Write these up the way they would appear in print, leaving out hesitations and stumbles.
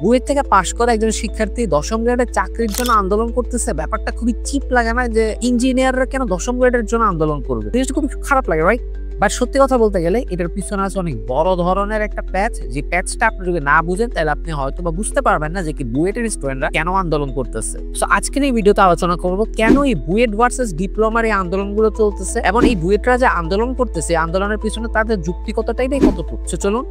বুয়েট থেকে পাশ করা একজন শিক্ষার্থী 10ম গ্রেডের চাকরির জন্য আন্দোলন করতেছে, ব্যাপারটা খুবই চিপ লাগে না? যে ইঞ্জিনিয়াররা কেন 10ম গ্রেডের জন্য আন্দোলন করবে? জিনিসটা খুব খারাপ লাগে, রাইট? বাট সত্যি কথা বলতে গেলে এটার পিছনে আছে অনেক বড় ধরনের একটা প্যাচ, যে প্যাচটা আপনি যদি না বুঝেন তাহলে আপনি হয়তো বা বুঝতে পারবেন না যে কি বুয়েটের স্টুডেন্টরা কেন আন্দোলন করতেছে। সো আজকের এই ভিডিওতে আলোচনা করব কেন এই বুয়েট ভার্সেস ডিপ্লোমার এই আন্দোলনগুলো চলতেছে এবং এই বুয়েটরা যে আন্দোলন করতেছে আন্দোলনের পিছনে তাদের যুক্তিকতাটাই নেই কতটুকু। সো চলুন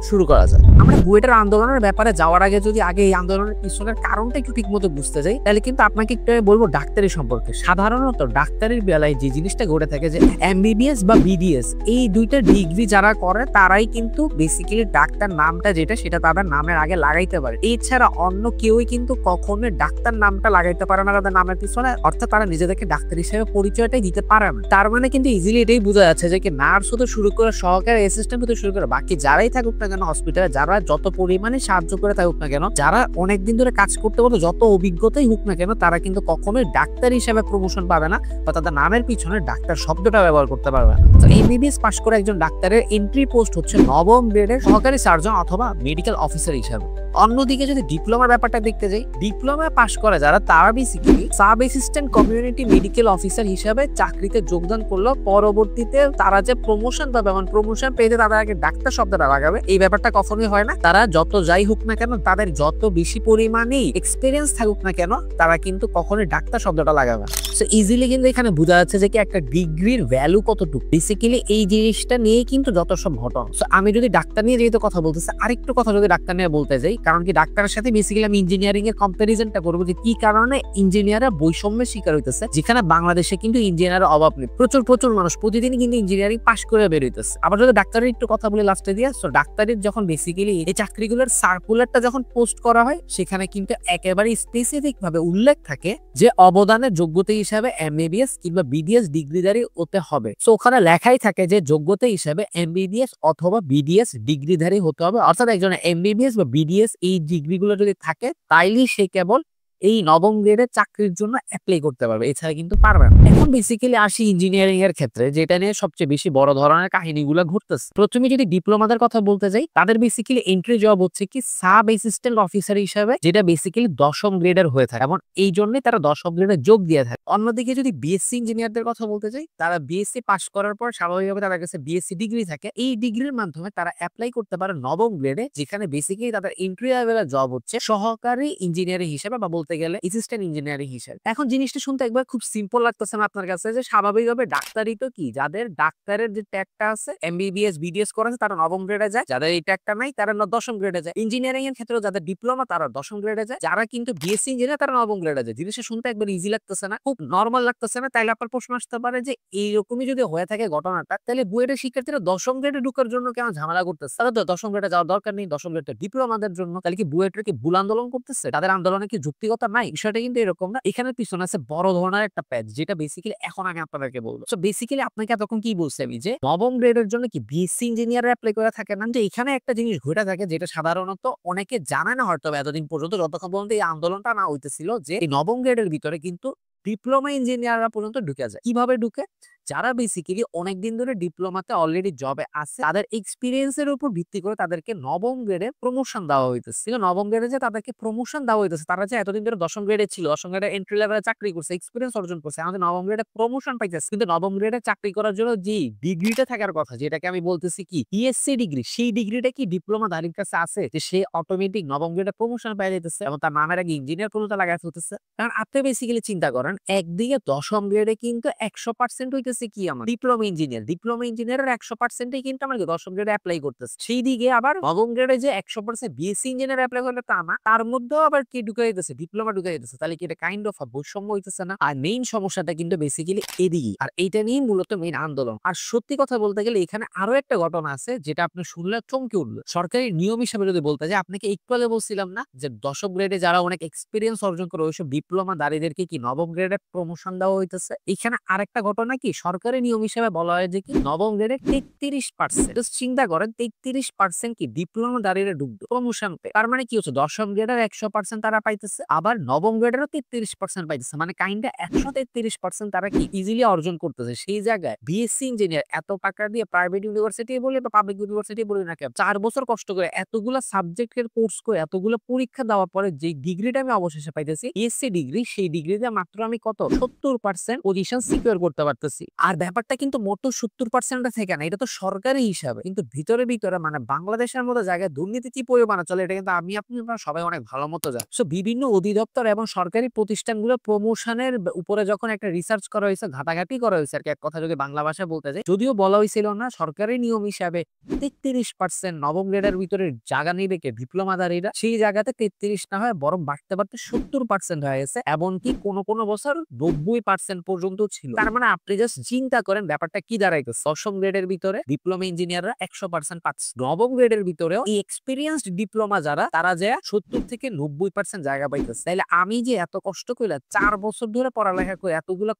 শুরু করা যায়। আমরা বুয়েটের আন্দোলনের ব্যাপারে যাওয়ার আগে যদি আগে এই আন্দোলনের পিছনের কারণটা একটু ঠিক মতো বুঝতে যাই, তাহলে কিন্তু আপনাকে একটু বলবো ডাক্তারি সম্পর্কে। সাধারণত ডাক্তারির বেলায় যে জিনিসটা ঘটে থাকে যে এমবিবিএস বা বিডিএস এই দুইটা ডিগ্রি যারা করে তারাই কিন্তু বেসিক্যালি ডাক্তার নামটা যেটা সেটা তাদের নামের আগে লাগাইতে পারে। এছাড়া অন্য কেউই কিন্তু কখনো ডাক্তার নামটা লাগাইতে পারে না তাদের নামের পিছনে, অর্থাৎ তারা নিজেদেরকে ডাক্তার হিসেবে পরিচয়টাই দিতে পারে না। তার মানে কিন্তু ইজিলি এটাই বোঝা যাচ্ছে যে কি নার্স হতে শুরু করে সহকারী অ্যাসিস্ট্যান্ট হতে শুরু করে বাকি যারাই থাকুক না কেন হসপিটালে, যারা যত পরিমাণে সাহায্য করে থাকুক না কেন, যারা অনেকদিন ধরে কাজ করতে পারতো যত অভিজ্ঞতাই হোক না কেন, তারা কিন্তু কখনোই ডাক্তার হিসেবে প্রমোশন পাবে না বা তাদের নামের পিছনে ডাক্তার শব্দটা ব্যবহার করতে পারবে না। তো এমবিবিএস পাশ করে একজন ডাক্তারের এন্ট্রি পোস্ট হচ্ছে 9ম গ্রেডের সহকারী সার্জন অথবা মেডিকেল অফিসার হিসাবে। অন্যদিকে যদি ডিপ্লোমার ব্যাপারটা দেখতে যাই, ডিপ্লোমা পাশ করে যারা তারা basically sub assistant community medical officer হিসাবে চাকরিতে যোগদান করলো। পরবর্তীতে তারা যে প্রমোশন পাবে এবং প্রমোশন পেতে তাদের আগে ডাক্তার শব্দটা লাগাবে, এই ব্যাপারটা কখনোই হয় না। তারা যত যাই হোক না কেন, তাদের যত বেশি পরিমাণেই এক্সপিরিয়েন্স থাকুক না কেন, তারা কিন্তু কখনোই ডাক্তার শব্দটা লাগাবে। সো ইজিলি কিন্তু এখানে বোঝা যাচ্ছে যে কি একটা ডিগ্রির ভ্যালু কতটুকু। বেসিক্যালি এই জিনিসটা নিয়েই কিন্তু যত সব ঘটনা। সো আমি যদি ডাক্তার নিয়ে যেহেতু কথা বলতেছি, আরেকটু কথা যদি ডাক্তার নিয়ে বলতে যাই, কারণ কি ডাক্তারের সাথে বেসিক্যালি আমি ইঞ্জিনিয়ারিং এর কম্পারিজনটা করবো যে কি কারণে ইঞ্জিনিয়াররা বৈষম্যের শিকার হইতেছে, যেখানে বাংলাদেশে কিন্তু ইঞ্জিনিয়ারের অভাব নেই। প্রচুর মানুষ প্রতিদিনই কিন্তু ইঞ্জিনিয়ারিং পাশ করে বের হইতেছে। আবার যদি ডাক্তারের একটু কথা বলে লাস্টে দিয়ে, সো ডাক্তারের যখন বেসিক্যালি এই চাকরিগুলোর সার্কুলারটা যখন পোস্ট করা হয়, সেখানে কিন্তু একেবারে স্পেসিফিক ভাবে উল্লেখ থাকে যে অবদানের যোগ্যতা হিসাবে এমবিবিএস কিংবা বিডিএস ডিগ্রিধারী হতে হবে। সো ওখানে লেখাই থাকে যে যোগ্যতা হিসাবে এমবিবিএস অথবা বিডিএস ডিগ্রিধারী হতে হবে, অর্থাৎ একজন এমবিবিএস বা বিডিএস এই ডিগ্রিগুলো যদি থাকে তাইলেই সে কেবল এই 9ম গ্রেডের চাকরির জন্য অ্যাপ্লাই করতে পারবে, এছাড়া কিন্তু পারবে না। এখন বেসিক্যালি আসি ইঞ্জিনিয়ারিং এর ক্ষেত্রে, যেটা নিয়ে সবচেয়ে বেশি বড় ধরনের কাহিনীগুলো ঘটতেছে। প্রথমে যদি ডিপ্লোমাদের কথা বলতে যাই, তাদের বেসিক্যালি এন্ট্রি জব হচ্ছে কি সাব অ্যাসিস্ট্যান্ট অফিসার হিসেবে, যেটা বেসিক্যালি 10ম গ্রেডের হয়ে থাকে এবং এই জন্যই তারা 10ম গ্রেডে যোগ দিয়ে থাকে। অন্যদিকে যদি বিএসসি ইঞ্জিনিয়ারদের কথা বলতে যাই, তারা বিএসসি পাস করার পর স্বাভাবিকভাবে তাদের কাছে বিএসসি ডিগ্রি থাকে। এই ডিগ্রির মাধ্যমে তারা অ্যাপ্লাই করতে পারে 9ম গ্রেডে, যেখানে বেসিক্যালি তাদের এন্ট্রি লেভেলের জব হচ্ছে সহকারী ইঞ্জিনিয়ারিং হিসেবে বা বলতে গেলে অ্যাসিস্ট্যান্ট ইঞ্জিনিয়ারিং হিসেবে। এখন জিনিসটা শুনতে একবার খুব সিম্পল লাগতেছে না আপনার কাছে, যে স্বাভাবিকভাবে ডাক্তারি তো কি, যাদের ডাক্তারের যে ট্যাগটা আছে এমবিবিএস বিডিএস করেছে তারা 9ম গ্রেডে যায়, যাদের এই ট্যাগটা নাই তারা 10ম গ্রেডে যায়। ইঞ্জিনিয়ারিং এর ক্ষেত্রে যাদের ডিপ্লোমা তারা 10ম গ্রেডে যায়, যারা কিন্তু বিএসসি ইঞ্জিনিয়ার তারা 9ম গ্রেডে যায়। জিনিসটা শুনতে একবার ইজি লাগতেছে না, খুব নরমাল লাগতেছে না? তাইলে আপনার প্রশ্ন আসতে পারে যে এইরকমই যদি হয়ে থাকে ঘটনাটা, তাহলে বুয়েটের শিক্ষার্থীরা 10ম গ্রেডে ঢুকার জন্য কেন ঝামেলা করতেছে? তাদের তো 10ম গ্রেডে যাওয়ার দরকার নেই, 10ম গ্রেডে ডিপ্লোমাদের জন্য। তাহলে কি বুয়েটের কি ভুল আন্দোলন করতেছে? তাদের আন্দোলনে কি যুক্তিকতা নাই? বিষয়টা কিন্তু এরকম না। এখানে পিছনে আছে বড় ধরনের একটা প্যাচ, যেটা বেসিক্যালি এখন আমি আপনাদেরকে বলবো। সো বেসিক্যালি আপনাকে এতক্ষণ কি বলছি আমি, যে 9ম গ্রেডের জন্য কি বিএসসি ইঞ্জিনিয়ার অ্যাপ্লাই করে থাকে না? যে এখানে একটা জিনিস ঘটে থাকে যেটা সাধারণত অনেকে জানে না হয়তো এতদিন পর্যন্ত, যতক্ষণ পর্যন্ত এই আন্দোলনটা না হইতেছিল, যে এই 9ম গ্রেডের ভিতরে কিন্তু ডিপ্লোমা ইঞ্জিনিয়াররা পর্যন্ত ঢুকে যায়। কিভাবে ঢুকে? যারা বেসিক্যালি অনেকদিন ধরে ডিপ্লোমাতে অলরেডি জবে আছে, তাদের এক্সপিরিয়েন্সের উপর ভিত্তি করে তাদেরকে 9ম গ্রেডে প্রমোশন দেওয়া হইতেছে। 9ম গ্রেডে যে তাদেরকে প্রমোশন দেওয়া হইতেছে, তারা যে এতদিন ধরে 10ম গ্রেডে ছিল, 10ম গ্রেডে এন্ট্রি লেভেলে চাকরি করছে, এক্সপিরিয়েন্স অর্জন করছে, আমাদের 9ম গ্রেডে প্রমোশন পাইতেছে। কিন্তু 9ম গ্রেডে চাকরি করার জন্য যে ডিগ্রিটা থাকার কথা, যেটাকে আমি বলতেছি কি বিএসসি ডিগ্রি, সেই ডিগ্রিটা কি ডিপ্লোমা ধারীর কাছে আছে যে সে অটোমেটিক 9ম গ্রেডে প্রমোশন পাই যেতেছে এবং তার নামের আগে ইঞ্জিনিয়ার কোনটা লাগাই ফেলতেছে? কারণ আপনি বেসিক্যালি চিন্তা করেন, একদিকে 10ম গ্রেডে কিন্তু 100% হইতেছে কি আমার ডিপ্লোমা ইঞ্জিনিয়ার, ডিপ্লোমা ইঞ্জিনিয়ারের 100%ই কিন্তু আমার 10ম গ্রেডে অ্যাপ্লাই করতেছে। সেই দিকে আবার 9ম গ্রেডে যে 100% বিএসসি ইঞ্জিনিয়ার অ্যাপ্লাই করলে তা না, তার মধ্যেও আবার কি ঢুকে যেতেছে, ডিপ্লোমা ঢুকে যেতেছে। তাহলে কি এটা কাইন্ড অফ বৈষম্য হইতেছে না? আর মেইন সমস্যাটা কিন্তু বেসিক্যালি এদিকে, আর এইটা নিয়ে মূলত মেইন আন্দোলন। আর সত্যি কথা বলতে গেলে এখানে আরো একটা ঘটনা আছে যেটা আপনি শুনলে চমকে উঠলো। সরকারি নিয়ম হিসাবে যদি বলতে যায়, আপনাকে একটু আগে বলছিলাম না যে 10ম গ্রেডে যারা অনেক এক্সপিরিয়েন্স অর্জন করে ওইসব ডিপ্লোমা দাঁড়িয়েদেরকে কি 9ম গ্রেডে প্রমোশন দেওয়া হইতেছে? এখানে আরেকটা ঘটনা কি সরকারি নিয়ম হিসেবে বলা হয় যে কি নবম গ্রেডে 33%। চিন্তা করেন 33% কি ডিপ্লোমাধারীরা ঢুকবে প্রমোশন পে। তার মানে কি হচ্ছে দশম গ্রেডের 100% তারা পাইতেছে, আবার নবম গ্রেডেরও 33% পাইতেছে, মানে কাইন্ডা 133% তারা কি ইজিলি অর্জন করতেছে। সেই জায়গায় বিএসসি ইঞ্জিনিয়ার এত টাকা দিয়ে প্রাইভেট ইউনিভার্সিটি বলে বা পাবলিক ইউনিভার্সিটি বলে না কেন 4 বছর কষ্ট করে এতগুলা সাবজেক্টের কোর্স করে এতগুলো পরীক্ষা দেওয়ার পরে যে ডিগ্রিটা আমি অবশেষে পাইতেছি বিএসসি ডিগ্রি, সেই ডিগ্রিতে মাত্র আমি কত 70% পজিশন সিকিউর করতে পারতেছি। আর ব্যাপারটা কিন্তু মোট 70% থেকে না, এটা তো সরকারি হিসাবে, কিন্তু ভিতরে ভিতরে মানে বাংলাদেশের মতো জায়গায় দুর্নীতি কি পরিমাণে চলে এটা কিন্তু আমি আপনি সবাই অনেক ভালো মতো জানি। সো বিভিন্ন অধিদপ্তর এবং সরকারি প্রতিষ্ঠানগুলো প্রমোশনের উপরে যখন একটা রিসার্চ করা হয়েছে, ঘাটাঘাটি করা হয়েছে আর কি, এক কথা যদি বাংলা ভাষায় বলতে যাই, যদিও বলা হয়েছিল না সরকারি নিয়ম হিসাবে 33% নবম গ্রেডের ভিতরে জায়গা নিবে কে ডিপ্লোমাধারীরা, সেই জায়গাতে 33 না হয় বরং বাড়তে বাড়তে 70% হয়ে গেছে, এমনকি কোনো বছর 90% পর্যন্ত ছিল। তার মানে আপনি জাস্ট চিন্তা করেন ব্যাপারটা কি দাঁড়াইতেছে। দশম গ্রেডের ভিতরে ডিপ্লোমা ইঞ্জিনিয়াররা 100% পাচ্ছে, নবম গ্রেডের ভিতরেও এই এক্সপিরিয়েন্সড ডিপ্লোমা যারা তারা যে 70 থেকে 90% জায়গা পাইতেছে। তাইলে আমি যে এত কষ্ট করে 4 বছর ধরে পড়ালেখা করে এতগুলো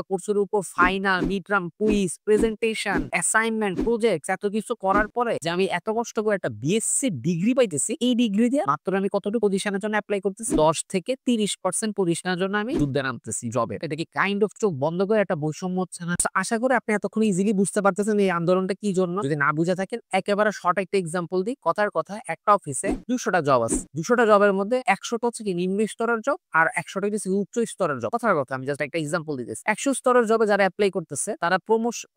কোর্সের উপর final, midterm, quiz, presentation, assignment, project এত কিছু করার পরে যে আমি এত কষ্ট করে একটা বিএসসি ডিগ্রি পাইতেছি, এই ডিগ্রি দিয়ে মাত্র আমি কতটুকু পজিশনের জন্য অ্যাপ্লাই করতেছি 10 থেকে 30% পজিশনের জন্য আমি যুদ্ধে নামতেছি জবে। এটা কি কাইন্ড অফ চোখ বন্ধ করে একটা বৈষম্য হচ্ছে না? আশা করি আপনি এতক্ষণ ইজিলি বুঝতে পারতেছেন এই আন্দোলনটা কি জন্য। যদি না বুঝে থাকেন একেবারে শর্ট একটা এক্সাম্পল দিই। কথার কথা, একটা অফিসে 200টা জব আছে, 200টা জবের মধ্যে 100টা হচ্ছে কি নিম্ন স্তরের জব আর 100টা হচ্ছে উচ্চ স্তরের জব। কথার কথা আমি জাস্ট একটা এক্সাম্পল দিতেছি। 100 স্তরের জবে যারা অ্যাপ্লাই করতেছে তারা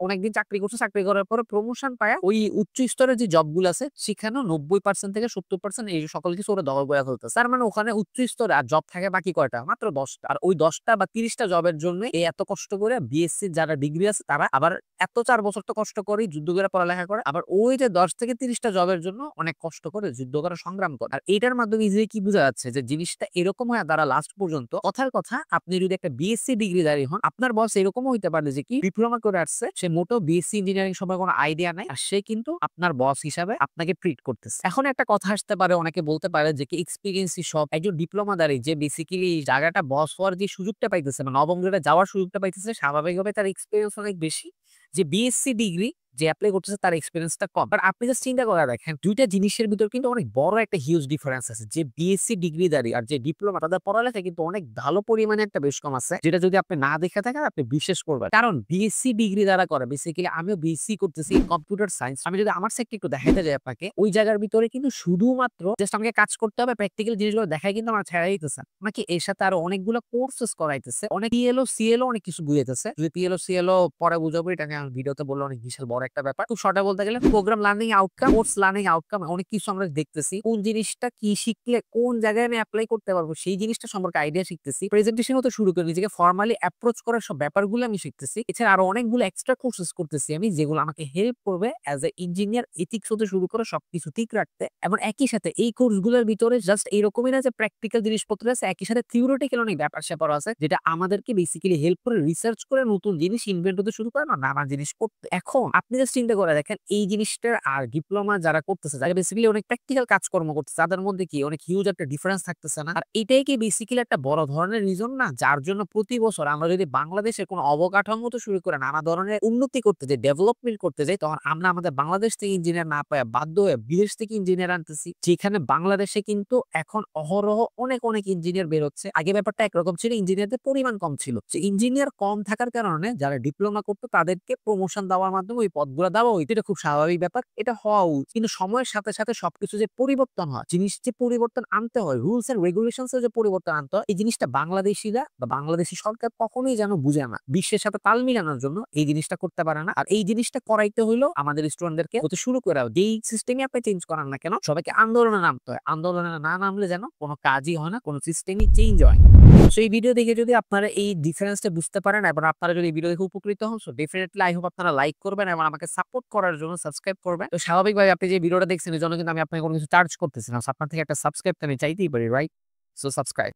অনেকদিন চাকরি করছে, চাকরি করার পরে প্রমোশন পায় ওই উচ্চ স্তরের যে জবগুলো আছে সেখানেও 90% থেকে 70% এই সকল কিছু ওরা দখল করে ফেলতেছে। তার মানে ওখানে উচ্চ স্তরে আর জব থাকে বাকি কয়টা, মাত্র 10টা। আর ওই 10টা বা 30টা জবের জন্য এই এত কষ্ট করে বিএসসি যারা ডিগ্রি আছে তারা আবার এত 4 বছর তো কষ্ট করে যুদ্ধ করে পড়ালেখা করে, আবার ওই যে 10 থেকে 30টা জবের জন্য অনেক কষ্ট করে যুদ্ধ করে সংগ্রাম করে। আর এটার মাধ্যমে ইজিলি কি বোঝা যাচ্ছে যে জিনিসটা এরকম হয় তারা লাস্ট পর্যন্ত। কথার কথা, আপনি যদি একটা বিএসসি ডিগ্রিধারী হন, আপনার বস এরকমও হইতে পারে যে কি ডিপ্লোমা করে আসছে, সে মোটো বিএসসি ইঞ্জিনিয়ারিং সম্পর্কে কোনো আইডিয়া নাই, আর সে কিন্তু আপনার বস হিসাবে আপনাকে ট্রিট করতেছে। এখন একটা কথা আসতে পারে, অনেকে বলতে পারে যে কি এক্সপিরিয়েন্সই সব। একজন ডিপ্লোমাধারী যে বেসিক্যালি জায়গাটা বস হওয়ার যে সুযোগটা পাইতেছে বা নবম গ্রেডে যাওয়ার সুযোগটা পাইতেছে, স্বাভাবিকভাবে তার এক্সপিরিয়েন্স অনেক বেশি। যে বিএসসি ডিগ্রি যে অ্যাপ্লাই করতেছে তার এক্সপিরিয়েন্সটা কম। বাট আপনি জাস্ট চিন্তা করে দেখেন দুইটা জিনিসের ভিতর কিন্তু অনেক বড় একটা হিউজ ডিফারেন্স আছে। যে বিএসসি ডিগ্রিধারী আর যে ডিপ্লোমা, তাদের পড়ালেখা কিন্তু অনেক ভালো পরিমাণে একটা বেশ কম আছে, যেটা যদি আপনি না দেখে থাকেন আপনি বিশ্বাস করবেন। কারণ বিএসসি ডিগ্রি দ্বারা করে বেসিক্যালি, আমিও বিএসসি করতেছি কম্পিউটার সায়েন্স, আমি যদি আমার সেক্টর একটু দেখাইতে যাই আপনাকে, ওই জায়গার ভিতরে কিন্তু শুধুমাত্র জাস্ট আমাকে কাজ করতে হবে, প্র্যাকটিক্যাল জিনিসগুলো দেখাই কিন্তু আমার ছেড়ে দিতেছে নাকি, এর সাথে আরো অনেকগুলো কোর্সেস করাইতেছে, অনেক পিএলও সিএলও অনেক কিছু বুঝাইতেছে। যদি পিএলও সিএলও পরে বুঝাবো, এটা নিয়ে আমি ভিডিওতে বললে অনেক বিশাল বড় একটা ব্যাপার। খুব শর্টে বলতে গেলে program learning outcome, course learning outcome, অনেক কিছু আমরা দেখতেছি। কোন জিনিসটা কি শিখলে কোন জায়গায় আমি অ্যাপ্লাই করতে পারবো সেই জিনিসটা সম্পর্কে আইডিয়া শিখতেছি। প্রেজেন্টেশন হতে শুরু করে নিজেকে ফর্মালি অ্যাপ্রোচ করার সব ব্যাপারগুলো আমি শিখতেছি। এছাড়া আরো অনেকগুলো এক্সট্রা কোর্সেস করতেছি আমি, যেগুলো আমাকে হেল্প করবে অ্যাজ এ ইঞ্জিনিয়ার এথিক্স হতে শুরু করে সবকিছু ঠিক রাখতে। এবং একই সাথে এই কোর্সগুলোর ভিতরে জাস্ট এইরকমই না যে প্র্যাকটিক্যাল জিনিসপত্র আছে, একই সাথে থিওরিটিক্যাল অনেক ব্যাপার স্যাপার আছে, যেটা আমাদেরকে বেসিক্যালি হেল্প করে রিসার্চ করে নতুন জিনিস ইনভেন্ট হতে শুরু করে না নানান জিনিস করতে। এখন আপনি জাস্ট চিন্তা করে দেখেন এই জিনিসটার আর ডিপ্লোমা যারা করতেছে, যারা বেসিক্যালি অনেক প্র্যাকটিক্যাল কাজকর্ম করতেছে, তাদের মধ্যে কি অনেক হিউজ একটা ডিফারেন্স থাকতেছে না? আর এটাই কি বেসিক্যালি একটা বড় ধরনের রিজন না, যার জন্য প্রতি বছর আমরা যদি বাংলাদেশে কোনো অবকাঠামো তো শুরু করে নানা ধরনের উন্নতি করতে যাই, ডেভেলপমেন্ট করতে যাই, তখন আমরা আমাদের বাংলাদেশ থেকে ইঞ্জিনিয়ার না পাই বাধ্য হয়ে বিদেশ থেকে ইঞ্জিনিয়ার আনতেছি। যেখানে বাংলাদেশে কিন্তু এখন অহরহ অনেক ইঞ্জিনিয়ার বের হচ্ছে। আগে ব্যাপারটা একরকম ছিল, ইঞ্জিনিয়ারদের পরিমাণ কম ছিল, যে ইঞ্জিনিয়ার কম থাকার কারণে যারা ডিপ্লোমা করতো তাদেরকে প্রমোশন দেওয়ার মাধ্যমে ওই পদগুলো দেওয়া হইতো। এটা খুব স্বাভাবিক ব্যাপার, এটা হওয়া উচিত। কিন্তু সময়ের সাথে সাথে সবকিছু যে পরিবর্তন হয়, জিনিস যে পরিবর্তন আনতে হয়, রুলস এন্ড রেগুলেশনস এর যে পরিবর্তন আনতে হয়, এই জিনিসটা বাংলাদেশিরা বা বাংলাদেশি সরকার কখনোই যেন বুঝে না। বিশ্বের সাথে তাল মিলানোর জন্য এই জিনিসটা করতে পারে না। আর এই জিনিসটা করাইতে হইলো আমাদের স্টুডেন্টদেরকে হতে শুরু করে যেই সিস্টেমই আপনি চেঞ্জ করান না কেন, সবাইকে আন্দোলনে নামতে হয়। আন্দোলনে না নামলে যেন কোনো কাজই হয় না, কোনো সিস্টেমই চেঞ্জ হয়। সো এই ভিডিও দেখে যদি আপনারা এই ডিফারেন্সটা বুঝতে পারেন এবং আপনারা যদি এই ভিডিও দেখে উপকৃত হন, সো ডেফিনেটলি আই হোপ আপনারা লাইক করবেন এবং আমাকে সাপোর্ট করার জন্য সাবস্ক্রাইব করবেন। তো স্বাভাবিকভাবে আপনি যে ভিডিওটা দেখছেন এর জন্য কিন্তু আমি আপনাকে কোনো কিছু চার্জ করতেছি না, আপনার থেকে একটা সাবস্ক্রাইব আমি চাইতেই পারি, রাইট? So subscribe.